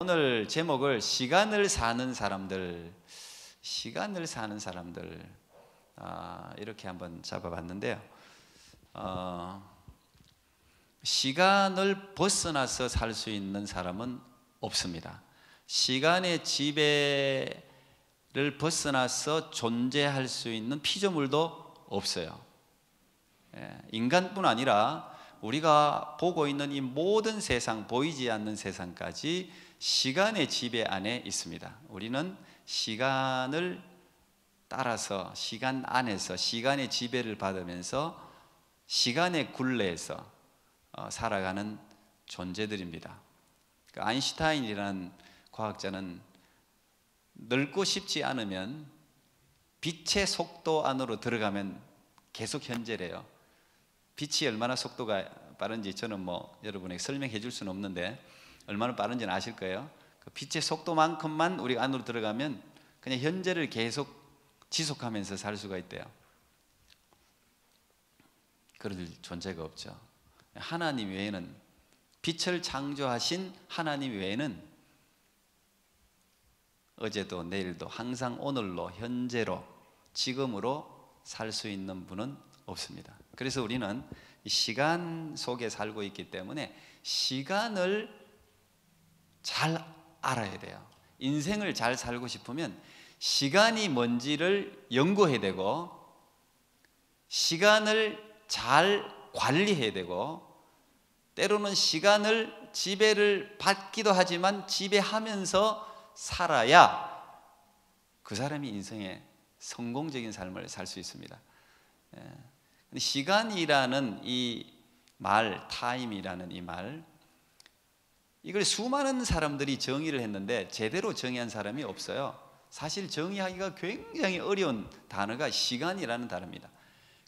오늘 제목을 시간을 사는 사람들, 이렇게 한번 잡아봤는데요. 시간을 벗어나서 살 수 있는 사람은 없습니다. 시간의 지배를 벗어나서 존재할 수 있는 피조물도 없어요. 인간뿐 아니라 우리가 보고 있는 이 모든 세상, 보이지 않는 세상까지 시간의 지배 안에 있습니다. 우리는 시간을 따라서, 시간 안에서 시간의 지배를 받으면서 시간의 굴레에서 살아가는 존재들입니다. 아인슈타인이라는 과학자는 늙고 싶지 않으면 빛의 속도 안으로 들어가면 계속 현재래요. 빛이 얼마나 속도가 빠른지 저는 여러분에게 설명해 줄 수는 없는데 얼마나 빠른지는 아실 거예요. 그 빛의 속도만큼만 우리가 안으로 들어가면 그냥 현재를 계속 지속하면서 살 수가 있대요. 그럴 존재가 없죠. 하나님 외에는, 빛을 창조하신 하나님 외에는 어제도 내일도 항상 오늘로, 현재로, 지금으로 살 수 있는 분은 없습니다. 그래서 우리는 시간 속에 살고 있기 때문에 시간을 잘 알아야 돼요. 인생을 잘 살고 싶으면 시간이 뭔지를 연구해야 되고, 시간을 잘 관리해야 되고, 때로는 시간을 지배를 받기도 하지만 지배하면서 살아야 그 사람이 인생의 성공적인 삶을 살 수 있습니다. 시간이라는 이 말, 타임이라는 이 말, 이걸 수많은 사람들이 정의를 했는데 제대로 정의한 사람이 없어요. 사실 정의하기가 굉장히 어려운 단어가 시간이라는 단어입니다.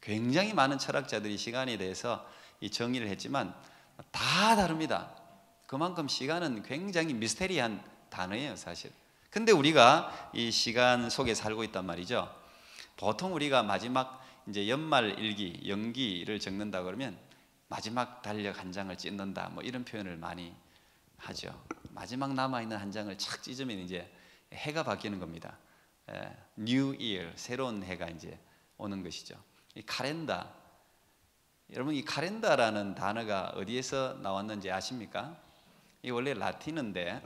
굉장히 많은 철학자들이 시간에 대해서 이 정의를 했지만 다 다릅니다. 그만큼 시간은 굉장히 미스테리한 단어예요, 사실. 근데 우리가 이 시간 속에 살고 있단 말이죠. 보통 우리가 마지막 이제 연말 일기, 연기를 적는다 그러면 마지막 달력 한 장을 찢는다, 이런 표현을 많이 하죠. 마지막 남아있는 한 장을 착 찢으면 이제 해가 바뀌는 겁니다. New Year, 새로운 해가 이제 오는 것이죠. 이 카렌다, 여러분 이 카렌다라는 단어가 어디에서 나왔는지 아십니까? 이 원래 라틴어인데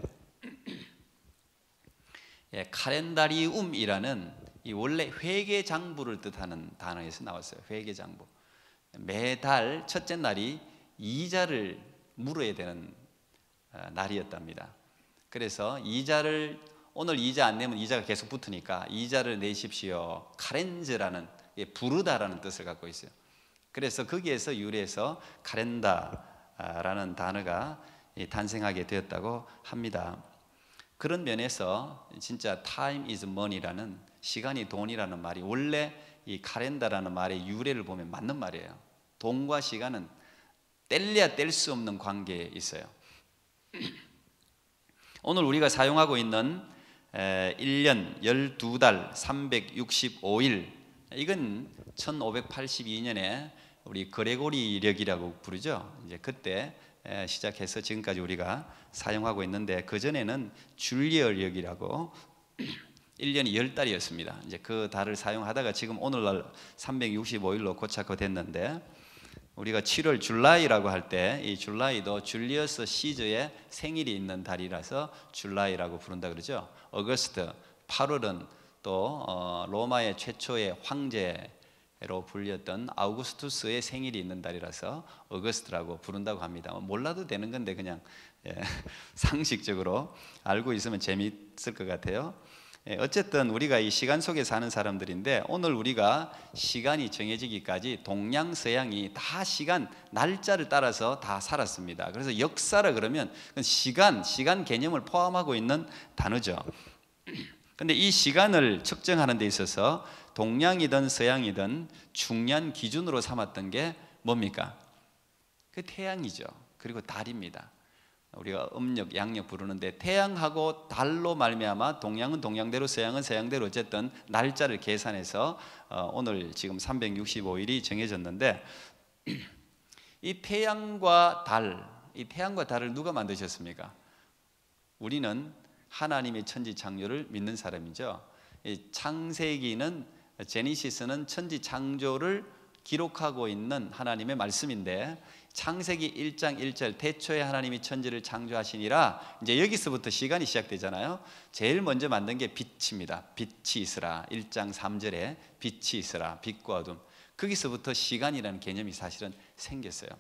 카렌다리움이라는 이 원래 회계장부를 뜻하는 단어에서 나왔어요. 회계장부. 매달 첫째 날이 이자를 물어야 되는 날이었답니다. 그래서 이자를, 오늘 이자 안 내면 이자가 계속 붙으니까 이자를 내십시오. 카렌즈라는, 부르다라는 뜻을 갖고 있어요. 그래서 거기에서 유래해서 카렌다라는 단어가 탄생하게 되었다고 합니다. 그런 면에서 진짜 time is money라는, 시간이 돈이라는 말이 원래 이 카렌다라는 말의 유래를 보면 맞는 말이에요. 돈과 시간은 뗄래야 뗄 수 없는 관계에 있어요. 오늘 우리가 사용하고 있는 1년 12달 365일, 이건 1582년에 우리 그레고리력이라고 부르죠. 이제 그때 시작해서 지금까지 우리가 사용하고 있는데, 그전에는 줄리얼력이라고 1년이 10달이었습니다. 이제 그 달을 사용하다가 지금 오늘날 365일로 고착화됐는데, 우리가 7월 줄라이라고 할 때 이 줄라이도 줄리어스 시저의 생일이 있는 달이라서 줄라이라고 부른다 그러죠. 어거스트, 8월은 또 로마의 최초의 황제로 불렸던 아우구스투스의 생일이 있는 달이라서 어거스트라고 부른다고 합니다. 몰라도 되는 건데 그냥 상식적으로 알고 있으면 재미있을 것 같아요. 어쨌든 우리가 이 시간 속에 사는 사람들인데, 오늘 우리가 시간이 정해지기까지 동양서양이 다 시간, 날짜를 따라서 다 살았습니다. 그래서 역사라 그러면 시간 개념을 포함하고 있는 단어죠. 근데 이 시간을 측정하는 데 있어서 동양이든 서양이든 중요한 기준으로 삼았던 게 뭡니까? 그 태양이죠. 그리고 달입니다. 우리가 음력, 양력 부르는데 태양하고 달로 말미암아 동양은 동양대로, 서양은 서양대로 어쨌든 날짜를 계산해서 오늘 지금 365일이 정해졌는데, 이 태양과 달을 누가 만드셨습니까? 우리는 하나님의 천지 창조를 믿는 사람이죠. 이 창세기는, 제니시스는 천지 창조를 기록하고 있는 하나님의 말씀인데, 창세기 1장 1절 태초에 하나님이 천지를 창조하시니라, 이제 여기서부터 시간이 시작되잖아요. 제일 먼저 만든 게 빛입니다. 빛이 있으라. 1장 3절에 빛이 있으라. 빛과 어둠. 거기서부터 시간이라는 개념이 사실은 생겼어요.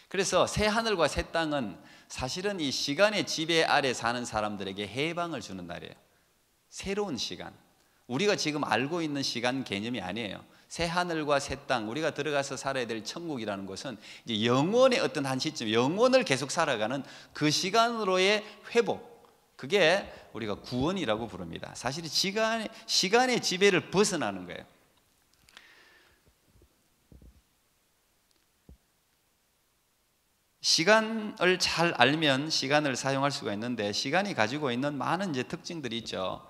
그래서 새 하늘과 새 땅은 사실은 이 시간의 지배 아래 사는 사람들에게 해방을 주는 날이에요. 새로운 시간, 우리가 지금 알고 있는 시간 개념이 아니에요. 새 하늘과 새 땅, 우리가 들어가서 살아야 될 천국이라는 것은 이제 영원의 어떤 한 시점, 영원을 계속 살아가는 그 시간으로의 회복, 그게 우리가 구원이라고 부릅니다. 사실 시간의 지배를 벗어나는 거예요. 시간을 잘 알면 시간을 사용할 수가 있는데, 시간이 가지고 있는 많은 이제 특징들이 있죠.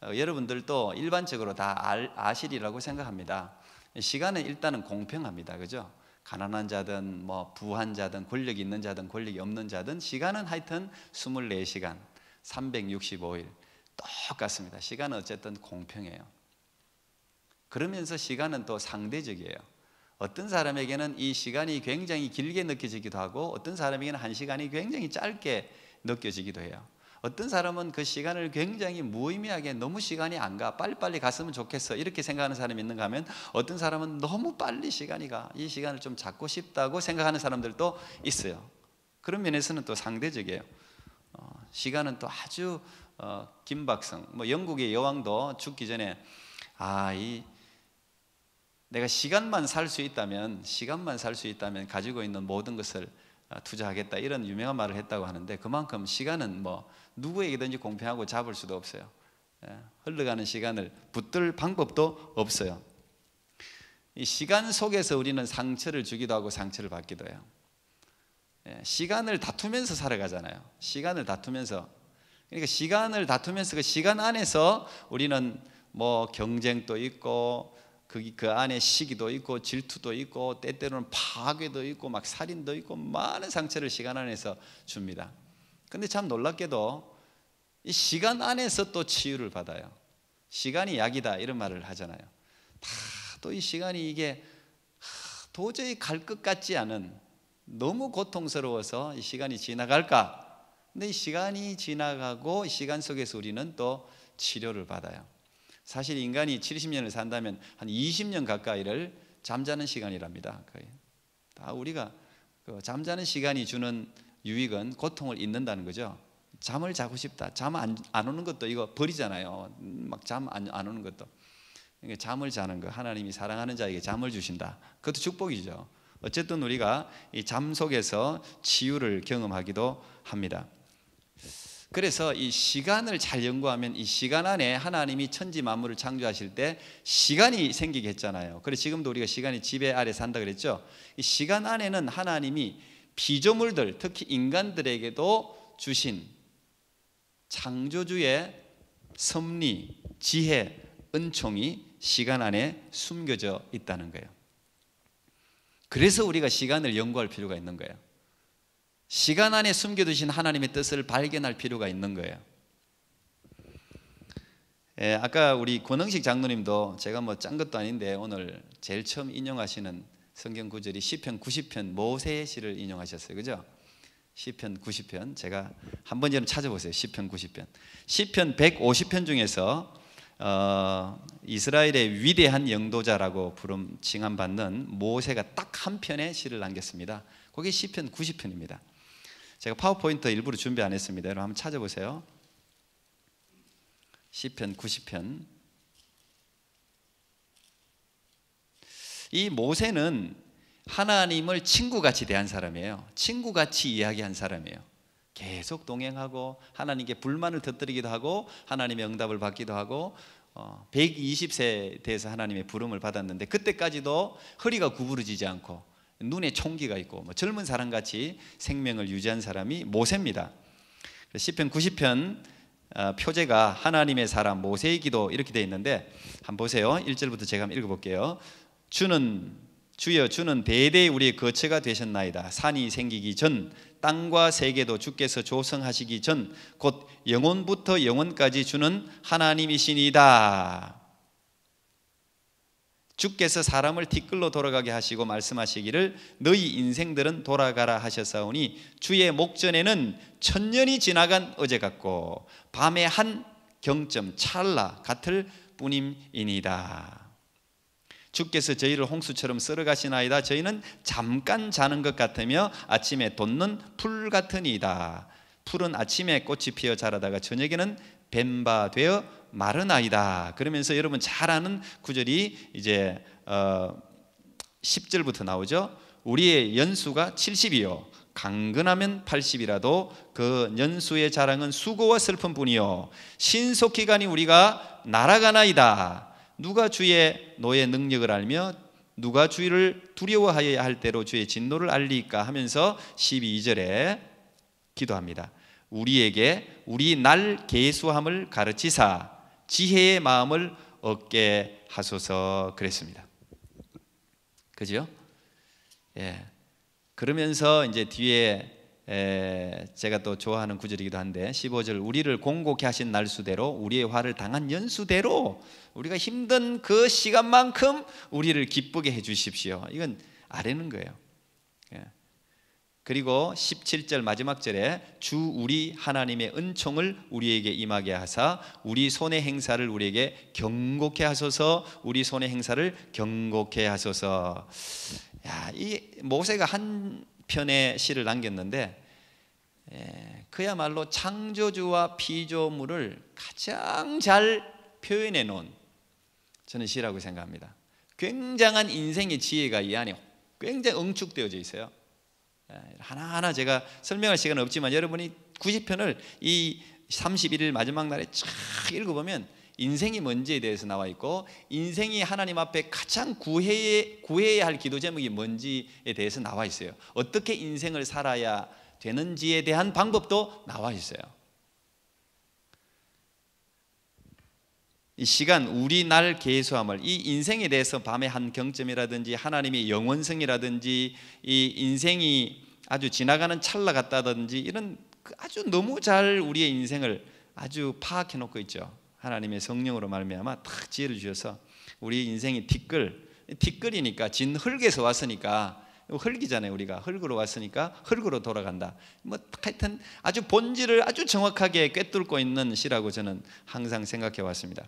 여러분들도 일반적으로 다 아시리라고 생각합니다. 시간은 일단은 공평합니다. 그죠? 가난한 자든 뭐 부한 자든 권력이 있는 자든 권력이 없는 자든 시간은 하여튼 24시간 365일 똑같습니다. 시간은 어쨌든 공평해요. 그러면서 시간은 또 상대적이에요. 어떤 사람에게는 이 시간이 굉장히 길게 느껴지기도 하고, 어떤 사람에게는 한 시간이 굉장히 짧게 느껴지기도 해요. 어떤 사람은 그 시간을 굉장히 무의미하게, 너무 시간이 안 가, 빨리빨리 갔으면 좋겠어, 이렇게 생각하는 사람이 있는가 하면, 어떤 사람은 너무 빨리 시간이 가, 이 시간을 좀 잡고 싶다고 생각하는 사람들도 있어요. 그런 면에서는 또 상대적이에요. 시간은 또 아주 긴박성, 뭐 영국의 여왕도 죽기 전에 내가 시간만 살 수 있다면 가지고 있는 모든 것을 투자하겠다, 이런 유명한 말을 했다고 하는데, 그만큼 시간은 뭐 누구에게든지 공평하고 잡을 수도 없어요. 흘러가는 시간을 붙들 방법도 없어요. 이 시간 속에서 우리는 상처를 주기도 하고 상처를 받기도 해요. 시간을 다투면서 살아가잖아요. 시간을 다투면서, 그러니까 시간을 다투면서 그 시간 안에서 우리는 뭐 경쟁도 있고, 그 안에 시기도 있고 질투도 있고 때때로는 파괴도 있고 막 살인도 있고 많은 상처를 시간 안에서 줍니다. 근데 참 놀랍게도 이 시간 안에서 또 치유를 받아요. 시간이 약이다, 이런 말을 하잖아요. 또 이 시간이 이게 도저히 갈 것 같지 않은, 너무 고통스러워서 이 시간이 지나갈까? 근데 이 시간이 지나가고 이 시간 속에서 우리는 또 치료를 받아요. 사실 인간이 70년을 산다면 한 20년 가까이를 잠자는 시간이랍니다. 거의. 다 우리가 그 잠자는 시간이 주는 유익은 고통을 잊는다는 거죠. 잠을 자고 싶다, 잠 안 오는 것도 이거 버리잖아요. 막 잠 안 오는 것도. 그러니까 잠을 자는 거, 하나님이 사랑하는 자에게 잠을 주신다, 그것도 축복이죠. 어쨌든 우리가 이 잠 속에서 치유를 경험하기도 합니다. 그래서 이 시간을 잘 연구하면 이 시간 안에 하나님이 천지 만물을 창조하실 때 시간이 생기게 했잖아요. 그래서 지금도 우리가 시간이 지배 아래 산다 그랬죠. 이 시간 안에는 하나님이 피조물들, 특히 인간들에게도 주신 창조주의 섭리, 지혜, 은총이 시간 안에 숨겨져 있다는 거예요. 그래서 우리가 시간을 연구할 필요가 있는 거예요. 시간 안에 숨겨두신 하나님의 뜻을 발견할 필요가 있는 거예요. 아까 우리 권흥식 장로님도 제가 뭐 짠 것도 아닌데 오늘 제일 처음 인용하시는 성경 구절이 시편 90편 모세의 시를 인용하셨어요. 그죠? 시편 90편, 제가 한번 좀 찾아보세요. 시편 90편. 시편 150편 중에서 이스라엘의 위대한 영도자라고 부름 칭함받는 모세가 딱 한 편의 시를 남겼습니다. 그게 시편 90편입니다. 제가 파워포인트 일부러 준비 안 했습니다. 여러분 한번 찾아보세요. 시편 90편. 이 모세는 하나님을 친구같이 대한 사람이에요. 친구같이 이야기한 사람이에요. 계속 동행하고 하나님께 불만을 터뜨리기도 하고 하나님의 응답을 받기도 하고 120세에 대해서 하나님의 부름을 받았는데, 그때까지도 허리가 구부러지지 않고 눈에 총기가 있고 뭐 젊은 사람같이 생명을 유지한 사람이 모세입니다. 시편 90편 표제가 하나님의 사람 모세의 기도, 이렇게 되어 있는데 한번 보세요. 1절부터 제가 한번 읽어볼게요. 주는 주여 주는 대대의 우리의 거처가 되셨나이다. 산이 생기기 전 땅과 세계도 주께서 조성하시기 전 곧 영원부터 영원까지 주는 하나님이시니이다. 주께서 사람을 티끌로 돌아가게 하시고 말씀하시기를 너희 인생들은 돌아가라 하셨사오니 주의 목전에는 천년이 지나간 어제 같고 밤의 한 경점 찰나 같을 뿐임이니이다. 주께서 저희를 홍수처럼 썰어가시나이다. 저희는 잠깐 자는 것 같으며 아침에 돋는 풀 같으니이다. 풀은 아침에 꽃이 피어 자라다가 저녁에는 뱀바 되어 마르나이다. 그러면서 여러분 잘 아는 구절이 이제 10절부터 나오죠. 우리의 연수가 70이요 강건하면 80이라도 그 연수의 자랑은 수고와 슬픔뿐이요 신속히 가니 우리가 날아가나이다. 누가 주의 노의 능력을 알며 누가 주를 두려워하여야 할 대로 주의 진노를 알리까 하면서 12절에 기도합니다. 우리에게 우리 날 계수함을 가르치사 지혜의 마음을 얻게 하소서 그랬습니다. 그죠? 예. 그러면서 이제 뒤에 제가 또 좋아하는 구절이기도 한데 15절 우리를 공고케 하신 날수대로 우리의 화를 당한 연수대로 우리가 힘든 그 시간만큼 우리를 기쁘게 해 주십시오. 이건 아뢰는 거예요. 예. 그리고 17절 마지막 절에 주 우리 하나님의 은총을 우리에게 임하게 하사 우리 손의 행사를 우리에게 경고케 하소서. 우리 손의 행사를 경고케 하소서. 야, 이 모세가 한 편의 시를 남겼는데 그야말로 창조주와 피조물을 가장 잘 표현해 놓은 저는 시라고 생각합니다. 굉장한 인생의 지혜가 이 안에 굉장히 응축되어져 있어요. 하나하나 제가 설명할 시간은 없지만 여러분이 90편을 이 31일 마지막 날에 쫙 읽어보면 인생이 뭔지에 대해서 나와 있고 인생이 하나님 앞에 가장 구해야 할 기도 제목이 뭔지에 대해서 나와 있어요. 어떻게 인생을 살아야 되는지에 대한 방법도 나와 있어요. 이 시간 우리 날 계수함을 이 인생에 대해서 밤의 한 경점이라든지 하나님의 영원성이라든지 이 인생이 아주 지나가는 찰나 같다든지 이런 아주 너무 잘 우리의 인생을 아주 파악해 놓고 있죠. 하나님의 성령으로 말미암아 딱 지혜를 주셔서 우리 인생이 티끌이니까 진 흙에서 왔으니까 흙이잖아요. 우리가 흙으로 왔으니까 흙으로 돌아간다. 뭐 하여튼 아주 본질을 아주 정확하게 꿰뚫고 있는 시라고 저는 항상 생각해 왔습니다.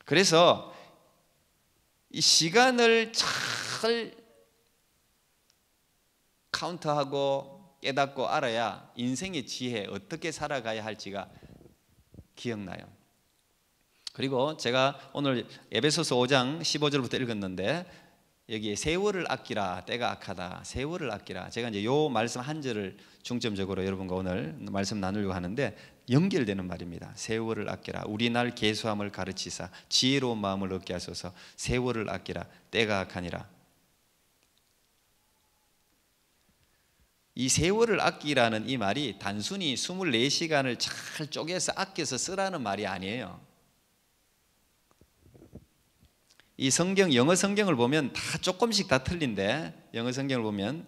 그래서 이 시간을 잘 카운트하고 깨닫고 알아야 인생의 지혜 어떻게 살아가야 할지가 기억나요. 그리고 제가 오늘 에베소서 5장 15절부터 읽었는데 여기에 세월을 아끼라 때가 악하다. 세월을 아끼라. 제가 이제 요 말씀 한 절을 중점적으로 여러분과 오늘 말씀 나누려고 하는데 연결되는 말입니다. 세월을 아끼라. 우리 날 계수함을 가르치사 지혜로운 마음을 얻게 하소서. 세월을 아끼라 때가 악하니라. 이 세월을 아끼라는 이 말이 단순히 24시간을 잘 쪼개서 아껴서 쓰라는 말이 아니에요. 이 성경, 영어 성경을 보면 다 조금씩 다 틀린데 영어 성경을 보면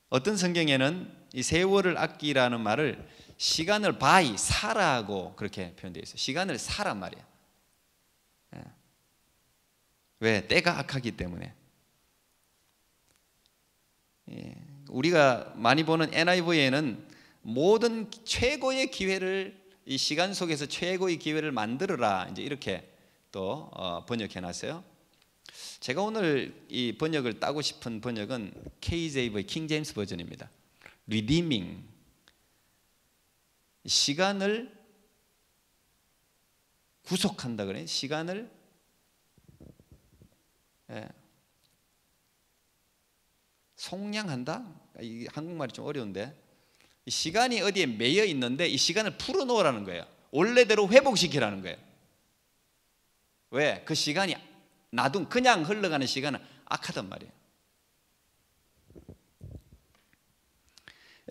어떤 성경에는 이 세월을 아끼라는 말을 시간을 by, 사라고 그렇게 표현되어 있어요. 시간을 사란 말이에요. 왜? 때가 악하기 때문에. 우리가 많이 보는 NIV에는 모든 최고의 기회를 이 시간 속에서 최고의 기회를 만들어라 이제 이렇게 또 번역해 놨어요. 제가 오늘 이 번역을 따고 싶은 번역은 KJV 킹 제임스 버전입니다. Redeeming, 시간을 구속한다 그래. 시간을 속량한다. 이 한국말이 좀 어려운데 이 시간이 어디에 매여 있는데 이 시간을 풀어놓으라는 거예요. 원래대로 회복시키라는 거예요. 왜? 그 시간이 그냥 흘러가는 시간은 악하단 말이에요.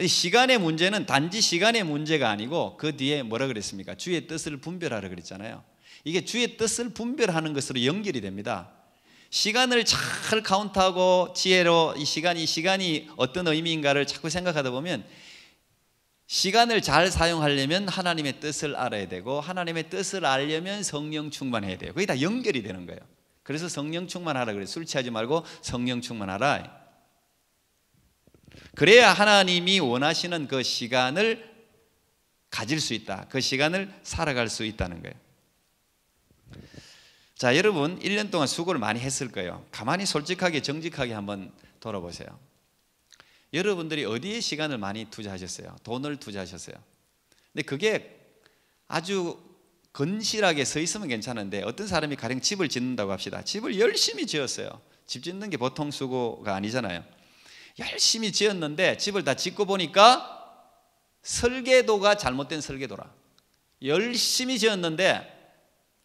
시간의 문제는 단지 시간의 문제가 아니고 그 뒤에 뭐라 그랬습니까? 주의 뜻을 분별하라 그랬잖아요. 이게 주의 뜻을 분별하는 것으로 연결이 됩니다. 시간을 잘 카운트하고 지혜로 이 시간이 어떤 의미인가를 자꾸 생각하다 보면 시간을 잘 사용하려면 하나님의 뜻을 알아야 되고 하나님의 뜻을 알려면 성령 충만해야 돼요. 그게 다 연결이 되는 거예요. 그래서 성령 충만하라 그래요. 술 취하지 말고 성령 충만하라. 그래야 하나님이 원하시는 그 시간을 가질 수 있다. 그 시간을 살아갈 수 있다는 거예요. 자, 여러분 1년 동안 수고를 많이 했을 거예요. 가만히 솔직하게 정직하게 한번 돌아보세요. 여러분들이 어디에 시간을 많이 투자하셨어요? 돈을 투자하셨어요. 근데 그게 아주 건실하게 서 있으면 괜찮은데 어떤 사람이 가령 집을 짓는다고 합시다. 집을 열심히 지었어요. 집 짓는 게 보통 수고가 아니잖아요. 열심히 지었는데 집을 다 짓고 보니까 설계도가 잘못된 설계도라. 열심히 지었는데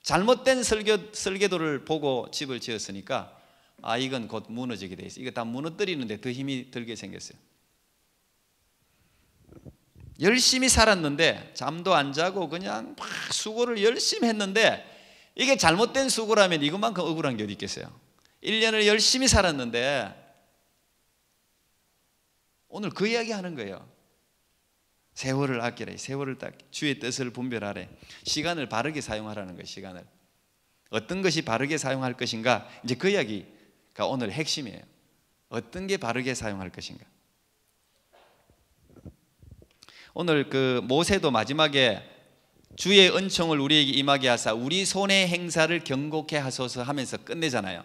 잘못된 설계도를 보고 집을 지었으니까 이건 곧 무너지게 돼 있어요. 이거 다 무너뜨리는데 더 힘이 들게 생겼어요. 열심히 살았는데 잠도 안 자고 그냥 막 수고를 열심히 했는데 이게 잘못된 수고라면 이것만큼 억울한 게 어디 있겠어요. 1년을 열심히 살았는데 오늘 그 이야기 하는 거예요. 세월을 아끼라. 세월을 딱 주의 뜻을 분별하래. 시간을 바르게 사용하라는 거예요. 시간을 어떤 것이 바르게 사용할 것인가, 이제 그 이야기가 오늘 핵심이에요. 어떤 게 바르게 사용할 것인가. 오늘 그 모세도 마지막에 주의 은총을 우리에게 임하게 하사 우리 손의 행사를 경고케 하소서 하면서 끝내잖아요.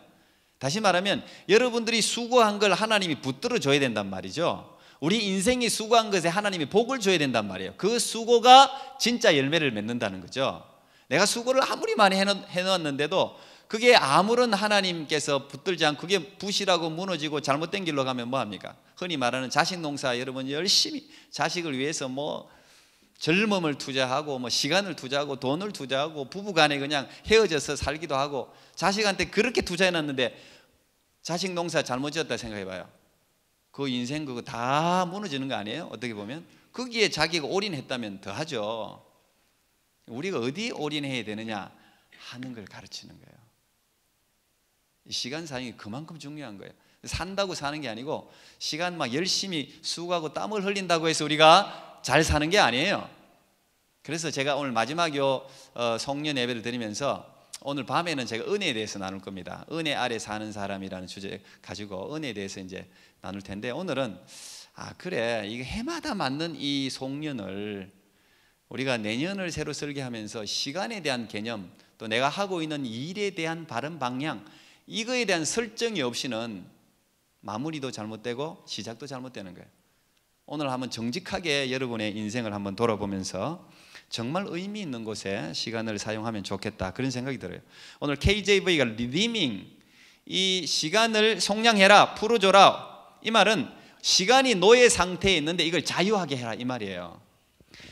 다시 말하면 여러분들이 수고한 걸 하나님이 붙들어 줘야 된단 말이죠. 우리 인생이 수고한 것에 하나님이 복을 줘야 된단 말이에요. 그 수고가 진짜 열매를 맺는다는 거죠. 내가 수고를 아무리 많이 해놓았는데도 그게 아무런 하나님께서 붙들지 않고 그게 부실하고 무너지고 잘못된 길로 가면 뭐합니까? 흔히 말하는 자식 농사, 여러분 열심히 자식을 위해서 뭐 젊음을 투자하고 뭐 시간을 투자하고 돈을 투자하고 부부간에 그냥 헤어져서 살기도 하고 자식한테 그렇게 투자해놨는데 자식 농사 잘못 지었다 생각해봐요. 그 인생 그거 다 무너지는 거 아니에요? 어떻게 보면 거기에 자기가 올인했다면 더하죠. 우리가 어디 올인해야 되느냐 하는 걸 가르치는 거예요. 시간 사용이 그만큼 중요한 거예요. 산다고 사는 게 아니고 시간 막 열심히 수고하고 땀을 흘린다고 해서 우리가 잘 사는 게 아니에요. 그래서 제가 오늘 마지막 성령 예배를 드리면서 오늘 밤에는 제가 은혜에 대해서 나눌 겁니다. 은혜 아래 사는 사람이라는 주제 가지고 은혜에 대해서 이제 나눌 텐데, 오늘은 그래 이게 해마다 맞는 이 송년을 우리가 내년을 새로 설계하면서 시간에 대한 개념, 또 내가 하고 있는 일에 대한 바른 방향, 이거에 대한 설정이 없이는 마무리도 잘못되고 시작도 잘못되는 거예요. 오늘 한번 정직하게 여러분의 인생을 한번 돌아보면서 정말 의미 있는 곳에 시간을 사용하면 좋겠다, 그런 생각이 들어요. 오늘 KJV가 리디밍, 이 시간을 속량해라, 풀어줘라, 이 말은 시간이 노예 상태에 있는데 이걸 자유하게 해라, 이 말이에요.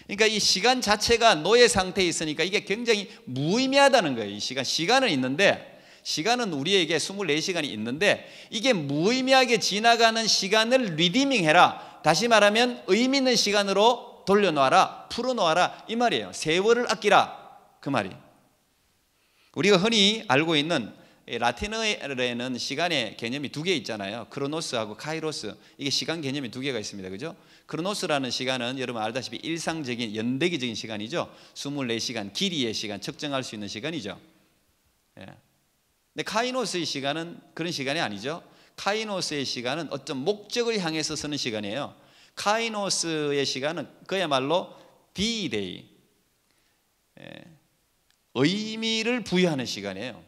그러니까 이 시간 자체가 노예 상태에 있으니까 이게 굉장히 무의미하다는 거예요. 이 시간은 있는데, 시간은 우리에게 24시간이 있는데 이게 무의미하게 지나가는 시간을 리디밍 해라, 다시 말하면 의미 있는 시간으로 돌려놓아라, 풀어놓아라, 이 말이에요. 세월을 아끼라, 그 말이. 우리가 흔히 알고 있는 라틴어에는 시간의 개념이 두 개 있잖아요. 크로노스하고 카이로스. 이게 시간 개념이 두 개가 있습니다. 그죠? 크로노스라는 시간은 여러분 알다시피 일상적인 연대기적인 시간이죠. 24시간 길이의 시간, 측정할 수 있는 시간이죠. 예. 근데 카이노스의 시간은 그런 시간이 아니죠. 카이노스의 시간은 어떤 목적을 향해서 쓰는 시간이에요. 카이노스의 시간은 그야말로 D-Day, 의미를 부여하는 시간이에요.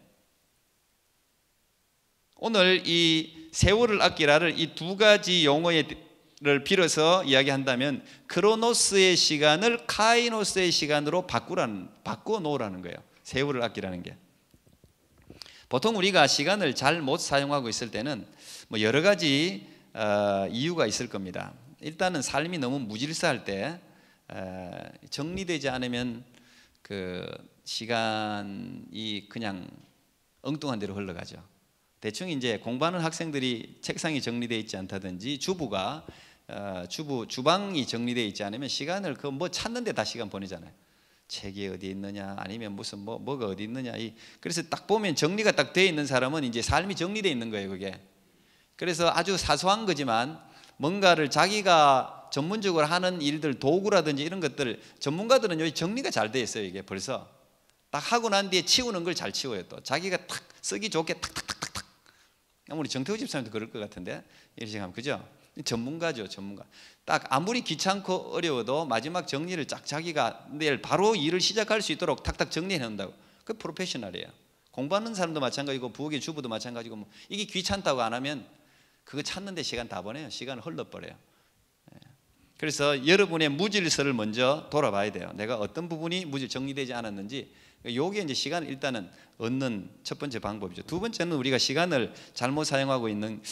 오늘 이 세월을 아끼라를 이 두 가지 용어를 빌어서 이야기한다면 크로노스의 시간을 카이노스의 시간으로 바꾸어 놓으라는 거예요. 세월을 아끼라는 게. 보통 우리가 시간을 잘 못 사용하고 있을 때는 뭐 여러 가지 이유가 있을 겁니다. 일단은 삶이 너무 무질서할 때 정리되지 않으면 그 시간이 그냥 엉뚱한 대로 흘러가죠. 대충 이제 공부하는 학생들이 책상이 정리되어 있지 않다든지 주방이 정리되어 있지 않으면 시간을 그 뭐 찾는 데 다 시간 보내잖아요. 책이 어디 있느냐, 아니면 무슨 뭐가 어디 있느냐. 그래서 딱 보면 정리가 딱 돼 있는 사람은 이제 삶이 정리돼 있는 거예요, 그게. 그래서 아주 사소한 거지만 뭔가를 자기가 전문적으로 하는 일들, 도구라든지 이런 것들, 전문가들은 여기 정리가 잘 돼 있어요. 이게 벌써 딱 하고 난 뒤에 치우는 걸 잘 치워요. 또 자기가 탁 쓰기 좋게 탁탁탁탁탁. 우리 정태우 집사님도 그럴 것 같은데, 이렇게 생각하면, 그죠? 전문가죠, 전문가. 딱 아무리 귀찮고 어려워도 마지막 정리를 쫙 자기가 내일 바로 일을 시작할 수 있도록 탁탁 정리해 놓는다고. 그 프로페셔널이에요. 공부하는 사람도 마찬가지고 부엌의 주부도 마찬가지고, 뭐 이게 귀찮다고 안 하면 그거 찾는데 시간 다 보내요. 시간을 흘러버려요. 그래서 여러분의 무질서를 먼저 돌아봐야 돼요. 내가 어떤 부분이 정리되지 않았는지. 요게 이제 시간을 일단은 얻는 첫 번째 방법이죠. 두 번째는 우리가 시간을 잘못 사용하고 있는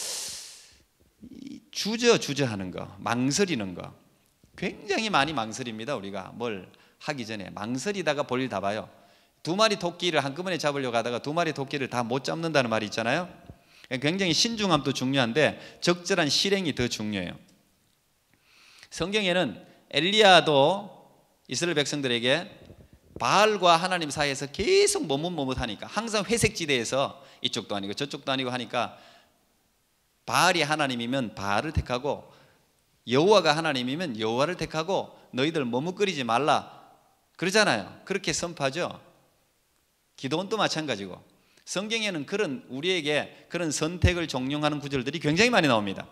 주저하는 거, 망설이는 거. 굉장히 많이 망설입니다. 우리가 뭘 하기 전에 망설이다가 볼일 다 봐요. 두 마리 토끼를 한꺼번에 잡으려고 하다가 두 마리 토끼를 다 못 잡는다는 말이 있잖아요. 굉장히 신중함도 중요한데 적절한 실행이 더 중요해요. 성경에는 엘리야도 이스라엘 백성들에게 바알과 하나님 사이에서 계속 머뭇머뭇하니까, 항상 회색지대에서 이쪽도 아니고 저쪽도 아니고 하니까, 바알이 하나님이면 바알을 택하고 여호와가 하나님이면 여호와를 택하고 너희들 머뭇거리지 말라 그러잖아요. 그렇게 선포하죠. 기도원도 마찬가지고. 성경에는 우리에게 그런 선택을 종용하는 구절들이 굉장히 많이 나옵니다.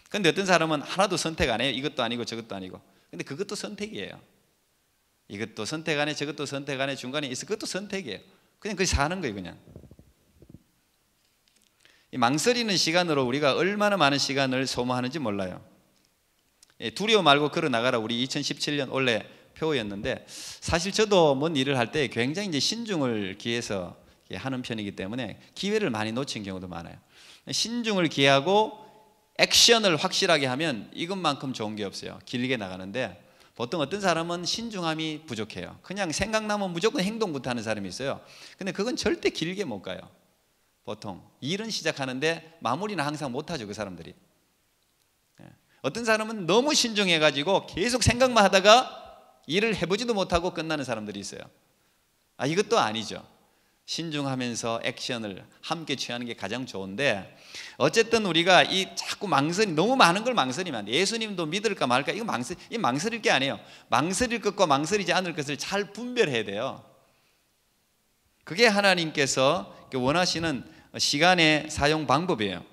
그런데 어떤 사람은 하나도 선택 안 해요. 이것도 아니고 저것도 아니고. 근데 그것도 선택이에요. 이것도 선택 안 해, 저것도 선택 안 해, 중간에 있어, 그것도 선택이에요. 그냥 그렇게 사는 거예요, 그냥. 이 망설이는 시간으로 우리가 얼마나 많은 시간을 소모하는지 몰라요. 두려워 말고 걸어 나가라, 우리 2017년 원래 표어였는데, 사실 저도 뭔 일을 할 때 굉장히 이제 신중을 기해서 하는 편이기 때문에 기회를 많이 놓친 경우도 많아요. 신중을 기하고 액션을 확실하게 하면 이것만큼 좋은 게 없어요. 길게 나가는데, 보통 어떤 사람은 신중함이 부족해요. 그냥 생각나면 무조건 행동부터 하는 사람이 있어요. 근데 그건 절대 길게 못 가요. 보통 일은 시작하는데 마무리는 항상 못하죠, 그 사람들이. 어떤 사람은 너무 신중해가지고 계속 생각만 하다가 일을 해보지도 못하고 끝나는 사람들이 있어요. 이것도 아니죠. 신중하면서 액션을 함께 취하는 게 가장 좋은데, 어쨌든 우리가 자꾸 너무 많은 걸 망설이면 안 돼. 예수님도 믿을까 말까, 이거 망설일 게 아니에요. 망설일 것과 망설이지 않을 것을 잘 분별해야 돼요. 그게 하나님께서 원하시는 시간의 사용 방법이에요.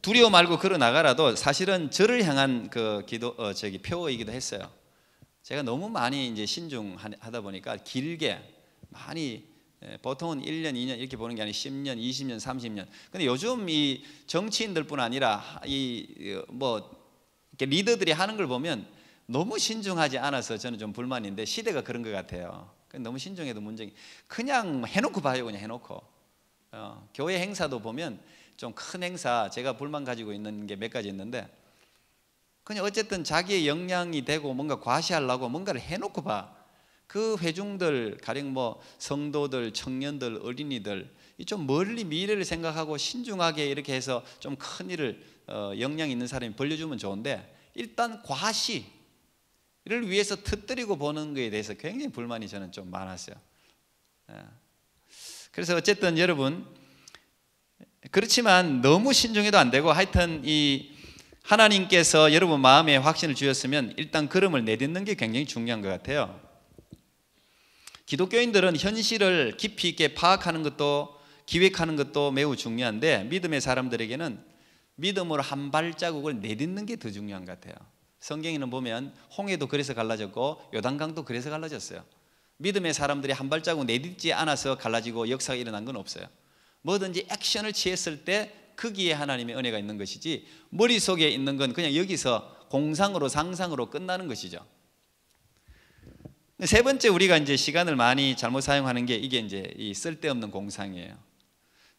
두려워 말고 걸어 나가라도 사실은 저를 향한 표어이기도 했어요. 제가 너무 많이 이제 신중하다 보니까 길게 많이, 보통은 1년, 2년 이렇게 보는 게 아니라 10년, 20년, 30년. 근데 요즘 이 정치인들뿐 아니라 이렇게 리더들이 하는 걸 보면 너무 신중하지 않아서 저는 좀 불만인데, 시대가 그런 것 같아요. 너무 신중해도 문제가, 그냥 해놓고 봐요. 그냥 해놓고. 교회 행사도 보면 좀 큰 행사, 제가 불만 가지고 있는 게 몇 가지 있는데, 그냥 어쨌든 자기의 역량이 되고 뭔가 과시하려고 뭔가를 해놓고 봐. 그 회중들, 가령 성도들, 청년들, 어린이들, 좀 멀리 미래를 생각하고 신중하게 이렇게 해서 좀 큰 일을 역량 있는 사람이 벌려주면 좋은데, 일단 과시를 위해서 터뜨리고 보는 것에 대해서 굉장히 불만이 저는 좀 많았어요. 그래서 어쨌든 여러분, 그렇지만 너무 신중해도 안 되고, 하여튼 하나님께서 여러분 마음에 확신을 주셨으면 일단 걸음을 내딛는 게 굉장히 중요한 것 같아요. 기독교인들은 현실을 깊이 있게 파악하는 것도 기획하는 것도 매우 중요한데, 믿음의 사람들에게는 믿음으로 한 발자국을 내딛는 게 더 중요한 것 같아요. 성경에는 보면 홍해도 그래서 갈라졌고 요단강도 그래서 갈라졌어요. 믿음의 사람들이 한 발자국 내딛지 않아서 갈라지고 역사가 일어난 건 없어요. 뭐든지 액션을 취했을 때 거기에 하나님의 은혜가 있는 것이지, 머릿속에 있는 건 그냥 여기서 공상으로 상상으로 끝나는 것이죠. 세 번째, 우리가 이제 시간을 많이 잘못 사용하는 게 이게 이제 이 쓸데없는 공상이에요.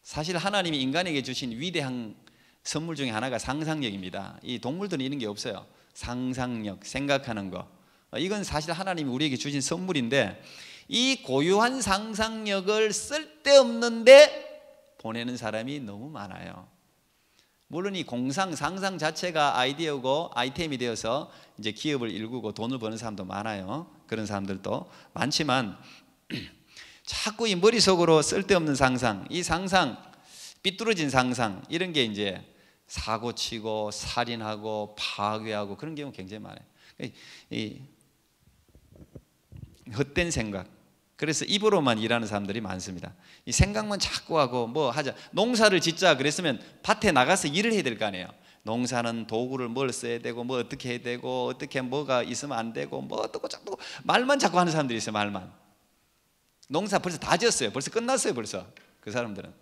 사실 하나님이 인간에게 주신 위대한 선물 중에 하나가 상상력입니다. 이 동물들은 이런 게 없어요. 상상력, 생각하는 거. 이건 사실 하나님이 우리에게 주신 선물인데, 이 고유한 상상력을 쓸데없는데 보내는 사람이 너무 많아요. 물론 이 상상 자체가 아이디어고 아이템이 되어서 이제 기업을 일구고 돈을 버는 사람도 많아요. 그런 사람들도 많지만 자꾸 이 머릿속으로 쓸데없는 상상, 이 상상, 삐뚤어진 상상 이런 게 이제 사고치고 살인하고 파괴하고 그런 경우 굉장히 많아요. 이 헛된 생각. 그래서 입으로만 일하는 사람들이 많습니다. 이 생각만 자꾸 하고 뭐 하자. 농사를 짓자 그랬으면 밭에 나가서 일을 해야 될 거 아니에요. 농사는 도구를 뭘 써야 되고 뭐 어떻게 해야 되고 어떻게 뭐가 있으면 안 되고 뭐 어떻고 자꾸 말만 자꾸 하는 사람들이 있어요. 말만. 농사 벌써 다 지었어요. 벌써 끝났어요. 벌써 그 사람들은.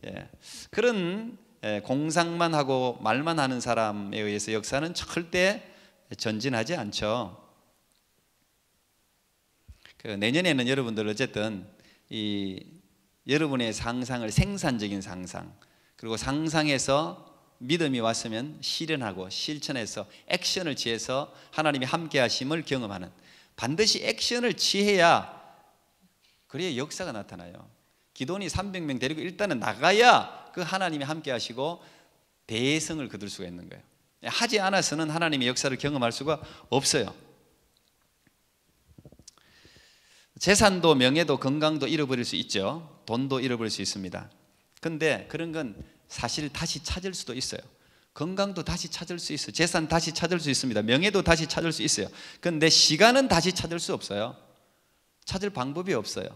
예. 그런 공상만 하고 말만 하는 사람에 의해서 역사는 절대 전진하지 않죠. 내년에는 여러분들 어쨌든 이 여러분의 상상을 생산적인 상상, 그리고 상상에서 믿음이 왔으면 실현하고 실천해서 액션을 취해서 하나님이 함께 하심을 경험하는, 반드시 액션을 취해야 그래야 역사가 나타나요. 기돈이 300명 데리고 일단은 나가야 그 하나님이 함께 하시고 대성을 거둘 수가 있는 거예요. 하지 않아서는 하나님의 역사를 경험할 수가 없어요. 재산도 명예도 건강도 잃어버릴 수 있죠. 돈도 잃어버릴 수 있습니다. 그런데 그런 건 사실 다시 찾을 수도 있어요. 건강도 다시 찾을 수 있어요. 재산 다시 찾을 수 있습니다. 명예도 다시 찾을 수 있어요. 그런데 시간은 다시 찾을 수 없어요. 찾을 방법이 없어요.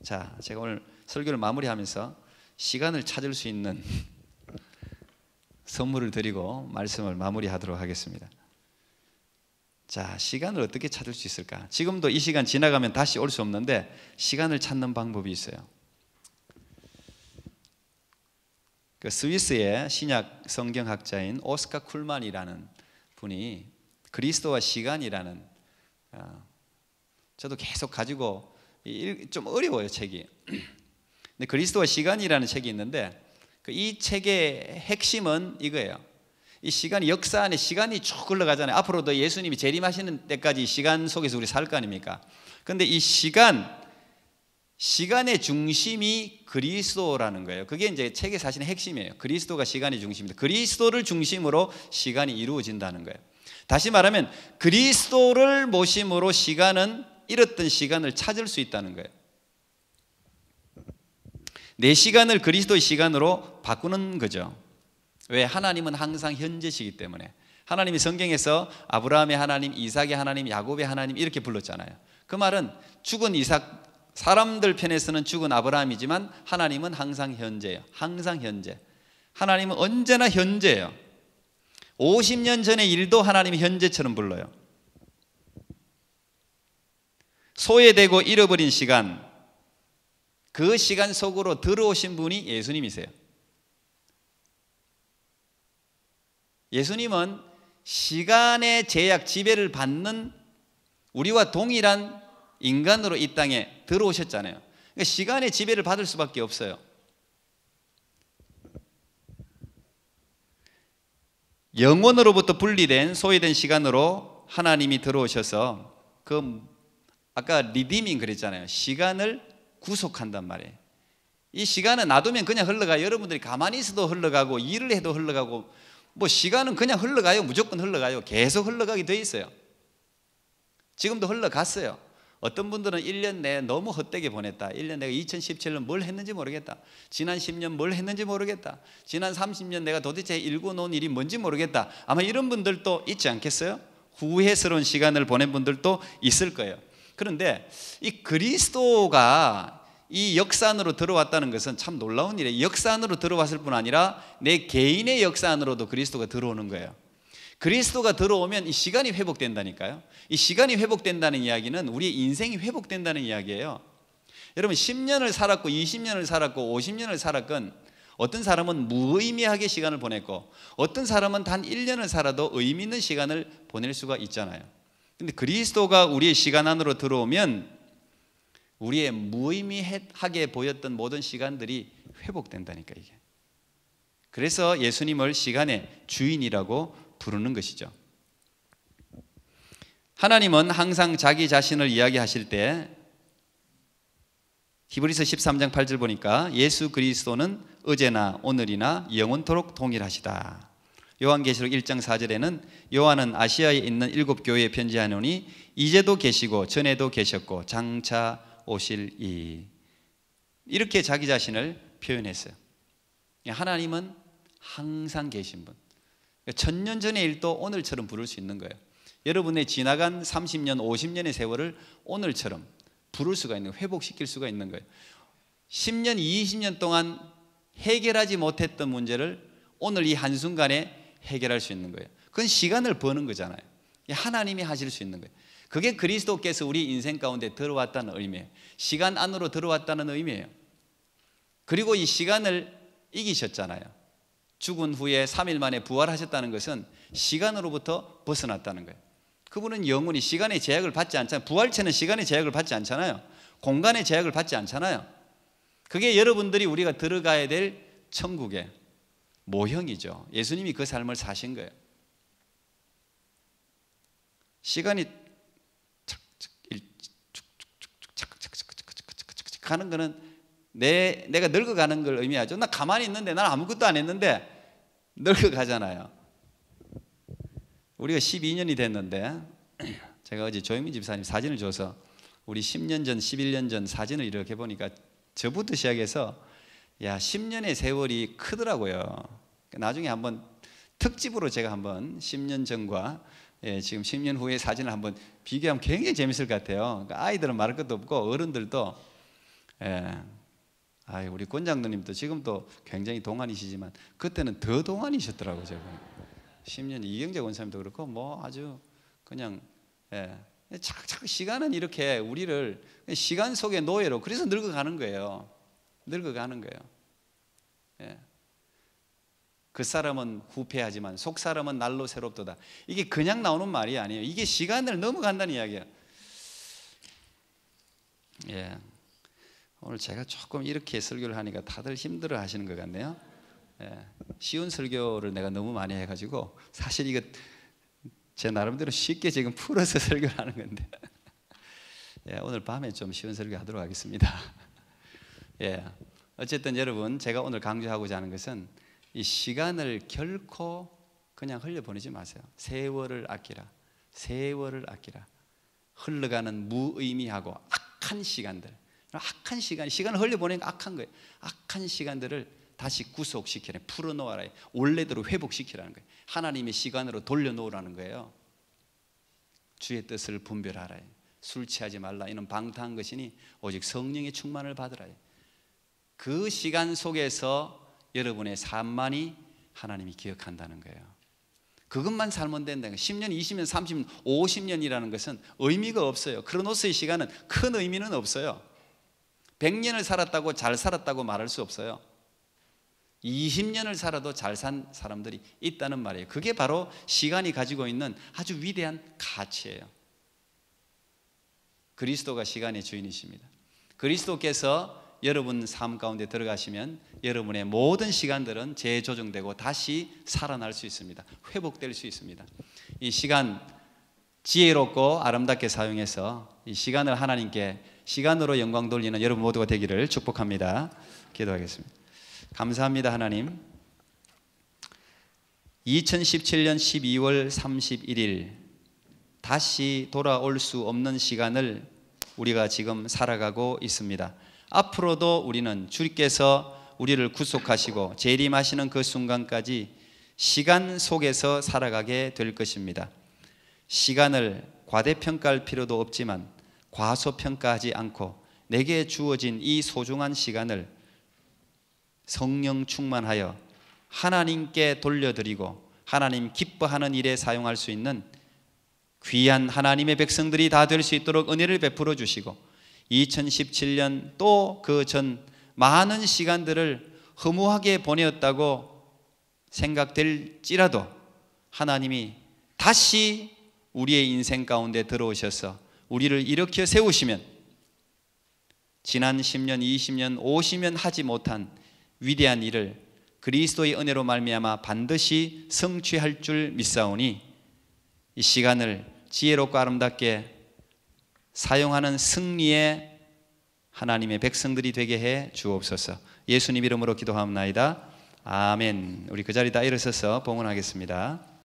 자, 제가 오늘 설교를 마무리하면서 시간을 찾을 수 있는 선물을 드리고 말씀을 마무리하도록 하겠습니다. 자, 시간을 어떻게 찾을 수 있을까? 지금도 이 시간 지나가면 다시 올 수 없는데 시간을 찾는 방법이 있어요. 그 스위스의 신약 성경학자인 오스카 쿨만이라는 분이 그리스도와 시간이라는, 저도 계속 가지고 좀 어려워요, 책이. 근데 그리스도와 시간이라는 책이 있는데 이 책의 핵심은 이거예요. 이 시간이, 역사 안에 시간이 쭉 흘러가잖아요. 앞으로도 예수님이 재림하시는 때까지 시간 속에서 우리 살 거 아닙니까? 그런데 이 시간의 중심이 그리스도라는 거예요. 그게 이제 책의 사실의 핵심이에요. 그리스도가 시간의 중심입니다. 그리스도를 중심으로 시간이 이루어진다는 거예요. 다시 말하면 그리스도를 모심으로 시간은, 잃었던 시간을 찾을 수 있다는 거예요. 내 시간을 그리스도의 시간으로 바꾸는 거죠. 왜? 하나님은 항상 현재시기 때문에. 하나님이 성경에서 아브라함의 하나님, 이삭의 하나님, 야곱의 하나님 이렇게 불렀잖아요. 그 말은 죽은 이삭, 사람들 편에서는 죽은 아브라함이지만 하나님은 항상 현재예요. 항상 현재. 하나님은 언제나 현재예요. 50년 전의 일도 하나님이 현재처럼 불러요. 소외되고 잃어버린 시간, 그 시간 속으로 들어오신 분이 예수님이세요. 예수님은 시간의 제약, 지배를 받는 우리와 동일한 인간으로 이 땅에 들어오셨잖아요. 그러니까 시간의 지배를 받을 수밖에 없어요. 영원으로부터 분리된 소외된 시간으로 하나님이 들어오셔서 아까 리디밍 그랬잖아요. 시간을 구속한단 말이에요. 이 시간은 놔두면 그냥 흘러가요. 여러분들이 가만히 있어도 흘러가고 일을 해도 흘러가고 뭐 시간은 그냥 흘러가요. 무조건 흘러가요. 계속 흘러가게 돼 있어요. 지금도 흘러갔어요. 어떤 분들은 1년 내에 너무 헛되게 보냈다. 1년 내가 2017년 뭘 했는지 모르겠다. 지난 10년 뭘 했는지 모르겠다. 지난 30년 내가 도대체 일궈 놓은 일이 뭔지 모르겠다. 아마 이런 분들도 있지 않겠어요? 후회스러운 시간을 보낸 분들도 있을 거예요. 그런데 이 그리스도가 이 역사 안으로 들어왔다는 것은 참 놀라운 일이에요. 역사 안으로 들어왔을 뿐 아니라 내 개인의 역사 안으로도 그리스도가 들어오는 거예요. 그리스도가 들어오면 이 시간이 회복된다니까요. 이 시간이 회복된다는 이야기는 우리의 인생이 회복된다는 이야기예요. 여러분 10년을 살았고 20년을 살았고 50년을 살았건 어떤 사람은 무의미하게 시간을 보냈고 어떤 사람은 단 1년을 살아도 의미 있는 시간을 보낼 수가 있잖아요. 근데 그리스도가 우리의 시간 안으로 들어오면 우리의 무의미하게 보였던 모든 시간들이 회복된다니까 이게. 그래서 예수님을 시간의 주인이라고 부르는 것이죠. 하나님은 항상 자기 자신을 이야기하실 때 히브리서 13장 8절 보니까 예수 그리스도는 어제나 오늘이나 영원토록 동일하시다. 요한계시록 1장 4절에는 요한은 아시아에 있는 7교회에 편지하노니 이제도 계시고 전에도 계셨고 장차 오실이, 이렇게 자기 자신을 표현했어요. 하나님은 항상 계신 분, 1000년 전의 일도 오늘처럼 부를 수 있는 거예요. 여러분의 지나간 30년, 50년의 세월을 오늘처럼 부를 수가 있는 거예요. 회복시킬 수가 있는 거예요. 10년, 20년 동안 해결하지 못했던 문제를 오늘 이 한순간에 해결할 수 있는 거예요. 그건 시간을 버는 거잖아요. 하나님이 하실 수 있는 거예요. 그게 그리스도께서 우리 인생 가운데 들어왔다는 의미예요. 시간 안으로 들어왔다는 의미예요. 그리고 이 시간을 이기셨잖아요. 죽은 후에 3일 만에 부활하셨다는 것은 시간으로부터 벗어났다는 거예요. 그분은 영원히 시간의 제약을 받지 않잖아요. 부활체는 시간의 제약을 받지 않잖아요. 공간의 제약을 받지 않잖아요. 그게 여러분들이 우리가 들어가야 될 천국의 모형이죠. 예수님이 그 삶을 사신 거예요. 시간이 가는 거는 내가 늙어가는 걸 의미하죠. 나 가만히 있는데, 난 아무것도 안 했는데 늙어가잖아요. 우리가 12년이 됐는데, 제가 어제 조영민 집사님 사진을 줘서 우리 10년 전, 11년 전 사진을 이렇게 보니까 저부터 시작해서 10년의 세월이 크더라고요. 나중에 한번 특집으로 제가 한번 10년 전과 지금 10년 후의 사진을 한번 비교하면 굉장히 재밌을 것 같아요. 그러니까 아이들은 말할 것도 없고 어른들도 우리 권장로님도 지금도 굉장히 동안이시지만 그때는 더 동안이셨더라고요. 제가 10년 이경재 권사님도 그렇고 뭐 아주 그냥 착착 시간은 이렇게 우리를 시간 속의 노예로, 그래서 늙어가는 거예요. 늙어가는 거예요. 그 사람은 후패하지만 속 사람은 날로 새롭도다. 이게 그냥 나오는 말이 아니에요. 이게 시간을 넘어간다는 이야기예요. 오늘 제가 조금 이렇게 설교를 하니까 다들 힘들어 하시는 것 같네요. 쉬운 설교를 내가 너무 많이 해가지고 사실 이거 제 나름대로 쉽게 지금 풀어서 설교를 하는 건데 오늘 밤에 좀 쉬운 설교 하도록 하겠습니다. 어쨌든 여러분, 제가 오늘 강조하고자 하는 것은 이 시간을 결코 그냥 흘려보내지 마세요. 세월을 아끼라. 세월을 아끼라. 흘러가는 무의미하고 악한 시간들, 시간을 흘려보내니까 악한 거예요. 악한 시간들을 다시 구속시키라, 풀어놓아라, 원래대로 회복시키라는 거예요. 하나님의 시간으로 돌려놓으라는 거예요. 주의 뜻을 분별하라. 술 취하지 말라. 이는 방탕한 것이니 오직 성령의 충만을 받으라. 그 시간 속에서 여러분의 삶만이 하나님이 기억한다는 거예요. 그것만 살면 된다는 거예요. 10년, 20년, 30년, 50년이라는 것은 의미가 없어요. 크로노스의 시간은 큰 의미는 없어요. 100년을 살았다고 잘 살았다고 말할 수 없어요. 20년을 살아도 잘 산 사람들이 있다는 말이에요. 그게 바로 시간이 가지고 있는 아주 위대한 가치예요. 그리스도가 시간의 주인이십니다. 그리스도께서 여러분 삶 가운데 들어가시면 여러분의 모든 시간들은 재조정되고 다시 살아날 수 있습니다. 회복될 수 있습니다. 이 시간 지혜롭고 아름답게 사용해서 이 시간을 하나님께 시간으로 영광 돌리는 여러분 모두가 되기를 축복합니다. 기도하겠습니다. 감사합니다. 하나님, 2017년 12월 31일 다시 돌아올 수 없는 시간을 우리가 지금 살아가고 있습니다. 앞으로도 우리는 주께서 우리를 구속하시고 재림하시는 그 순간까지 시간 속에서 살아가게 될 것입니다. 시간을 과대평가할 필요도 없지만 과소평가하지 않고 내게 주어진 이 소중한 시간을 성령 충만하여 하나님께 돌려드리고 하나님 기뻐하는 일에 사용할 수 있는 귀한 하나님의 백성들이 다 될 수 있도록 은혜를 베풀어 주시고 2017년 또 그 전 많은 시간들을 허무하게 보내었다고 생각될지라도 하나님이 다시 우리의 인생 가운데 들어오셔서 우리를 일으켜 세우시면 지난 10년, 20년, 50년 하지 못한 위대한 일을 그리스도의 은혜로 말미암아 반드시 성취할 줄 믿사오니 이 시간을 지혜롭고 아름답게 사용하는 승리의 하나님의 백성들이 되게 해 주옵소서. 예수님 이름으로 기도하옵나이다. 아멘. 우리 그 자리 다 일어서서 봉헌하겠습니다.